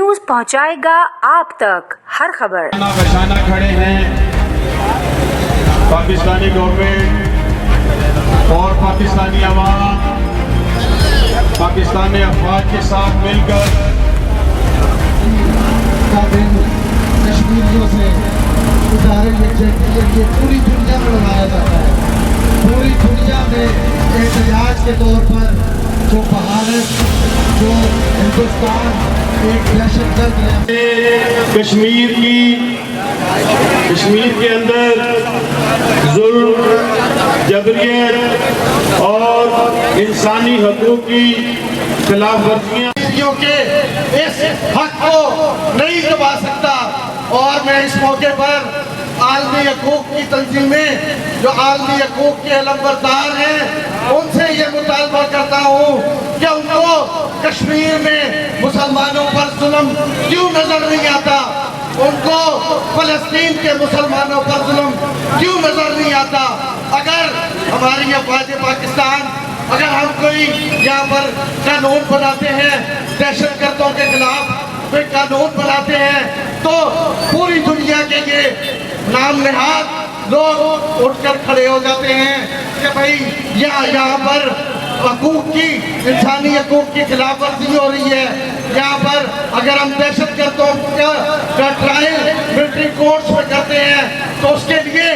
News पहुंचाएगा आप तक हर खबर। बचाना खड़े हैं पाकिस्तानी गवर्नमेंट और पाकिस्तानी अवाम पाकिस्तानी अफवाज के साथ मिलकर कश्मीरियों से ये पूरी दुनिया में मनाया जाता है। पूरी दुनिया में एहतजाज के तौर पर जो भारत जो हिंदुस्तान एक दहशतगर्द है। कश्मीर के अंदर जुल्म जबरियत और इंसानी हकूक़ की खिलाफ वर्जियाँ के इस हक को नहीं दबा सकता। और मैं इस मौके पर आलमी हकूक़ की तंजीमें जो आलमी हकूक़ के अलमबरदार हैं उनसे ये मुतालबा करता हूँ कि उनको कश्मीर में मुसलमानों पर जुल्म क्यों नजर नहीं आता, उनको फलस्तीन के मुसलमानों पर जुल्म क्यों नजर नहीं आता। अगर हमारी अफवाज पाकिस्तान अगर हम कोई यहाँ पर कानून बनाते हैं दहशतगर्दों के खिलाफ कोई कानून बनाते हैं तो पूरी दुनिया के ये नाम नहाद लोग उठकर खड़े हो जाते हैं कि भाई यहाँ पर हकूक़ की इंसानी हकूक़ की खिलाफ वर्जी हो रही है। यहाँ पर अगर हम दहशतगर्दों का ट्रायल मिलिट्री कोर्ट्स में करते हैं तो उसके लिए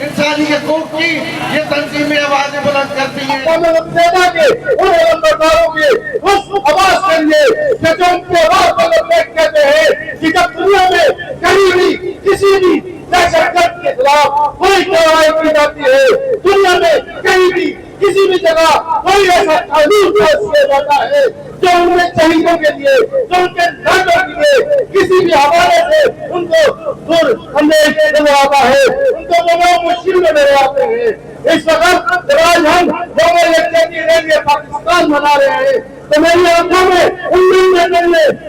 इंसानी हकूक़ की ये तंजीमें आवाज़ें बुलंद करती हैं। सेना के उन अलमबरदारों की उस आवाज़ के लिए कि जो उनके कहते हैं कि जब दुनिया में कहीं भी किसी भी दहशतगर्द के खिलाफ कोई कार्रवाई की जाती है, दुनिया में कहीं भी किसी भी जगह कोई ऐसा कानून पेश किया जाता है जो उनके शहीदों के लिए जो उनके नाटों के लिए किसी भी हवाले से उनको दूर संदेश नजर आता है, उनको वो मुश्किल में नजर आते हैं। इस वक्त आज हम नोबेल रैली पाकिस्तान मना रहे हैं तो मेरी आंखों में उन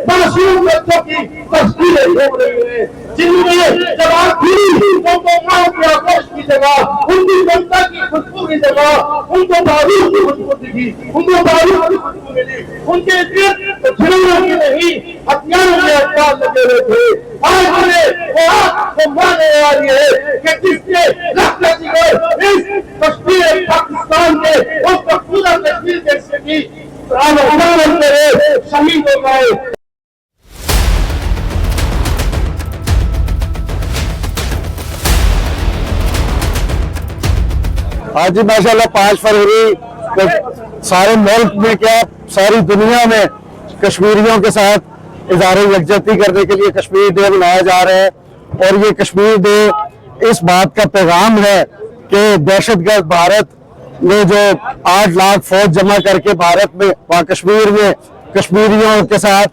मासूम बच्चों की तस्वीरें घूम रही है जिनमें जवाब उनको मां की आगोश की जगह उनकी जनता की खुशबू की जगह उनको बारूद की खुशबू दिखी, उनको बारूद की खुशबू मिली, उनके खिलौनों की नहीं हथियारों के हथियार लगे हुए थे। आज हमें वो आग को माने आ रही है कि जिसके रखने की इस कश्मीर पाकिस्तान के उसका पूरा कश्मीर जैसे की शहीद हो गए। आज माशाल्लाह 5 फरवरी तो सारे मुल्क में क्या सारी दुनिया में कश्मीरियों के साथ इज़हार यकजहती करने के लिए कश्मीर डे मनाया जा रहा है। और ये कश्मीर डे इस बात का पैगाम है कि दहशतगर्द भारत ने जो 8 लाख फौज जमा करके भारत में वहाँ कश्मीर में कश्मीरियों के साथ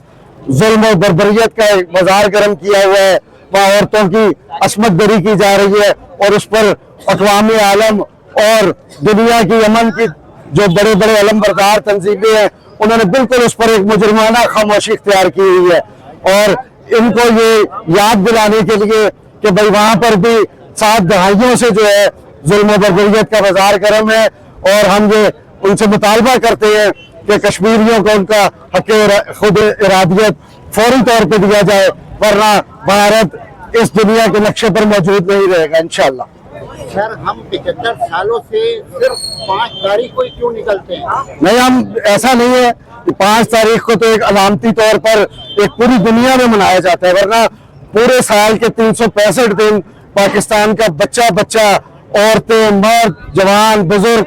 जुल्म और बर्बरियत का बाजार गर्म किया हुआ है, वहाँ औरतों की असमत दरी की जा रही है और उस पर अक़वाम आलम और दुनिया की अमन की जो बड़े बड़े अलमबरदार तंजीमें हैं उन्होंने बिल्कुल उस पर एक मुजरिमाना खामोशी इख्तियार की हुई है। और इनको ये याद दिलाने के लिए कि भाई वहाँ पर भी 7 दहाइयों से जो है जुल्म बर्बरियत का बाजार गर्म है और हम ये उनसे मुतालबा करते हैं कि कश्मीरियों को उनका हक खुद इरादियत फौरी तौर पर दिया जाए, वरना भारत इस दुनिया के नक्शे पर मौजूद नहीं रहेगा इंशाअल्लाह। सर हम 75 सालों से सिर्फ 5 तारीख को ही क्यों निकलते हैं? नहीं, हम ऐसा नहीं है कि 5 तारीख को तो एक अलामती तौर पर एक पूरी दुनिया में मनाया जाता है, वरना पूरे साल के 365 दिन पाकिस्तान का बच्चा बच्चा औरतें मर्द जवान बुजुर्ग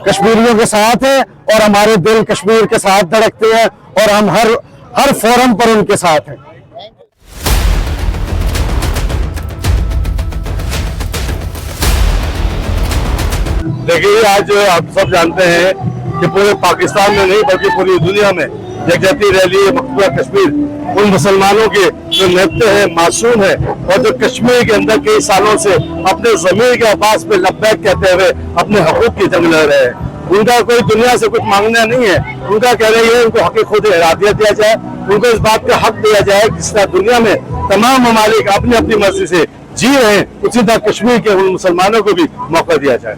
कश्मीरियों के साथ हैं और हमारे दिल कश्मीर के साथ धड़कते हैं और हम हर फोरम पर उनके साथ हैं। देखिए आज आप सब जानते हैं कि पूरे पाकिस्तान में नहीं बल्कि पूरी दुनिया में यकजहती रैली मकबूला कश्मीर उन मुसलमानों के जो निहत्ते हैं मासूम है और जो कश्मीर के अंदर कई सालों से अपने जमीन के आवाज पे लब्बैक कहते हुए अपने हकूक की जंग लड़ रहे हैं। उनका कोई दुनिया से कुछ मांगना नहीं है, उनका कह रही है उनको हक खुद इरादियत दिया जाए, उनको इस बात का हक दिया जाए जिस तरह दुनिया में तमाम ममालिक अपनी अपनी मर्जी से जी रहे हैं उसी तरह कश्मीर के उन मुसलमानों को भी मौका दिया जाए।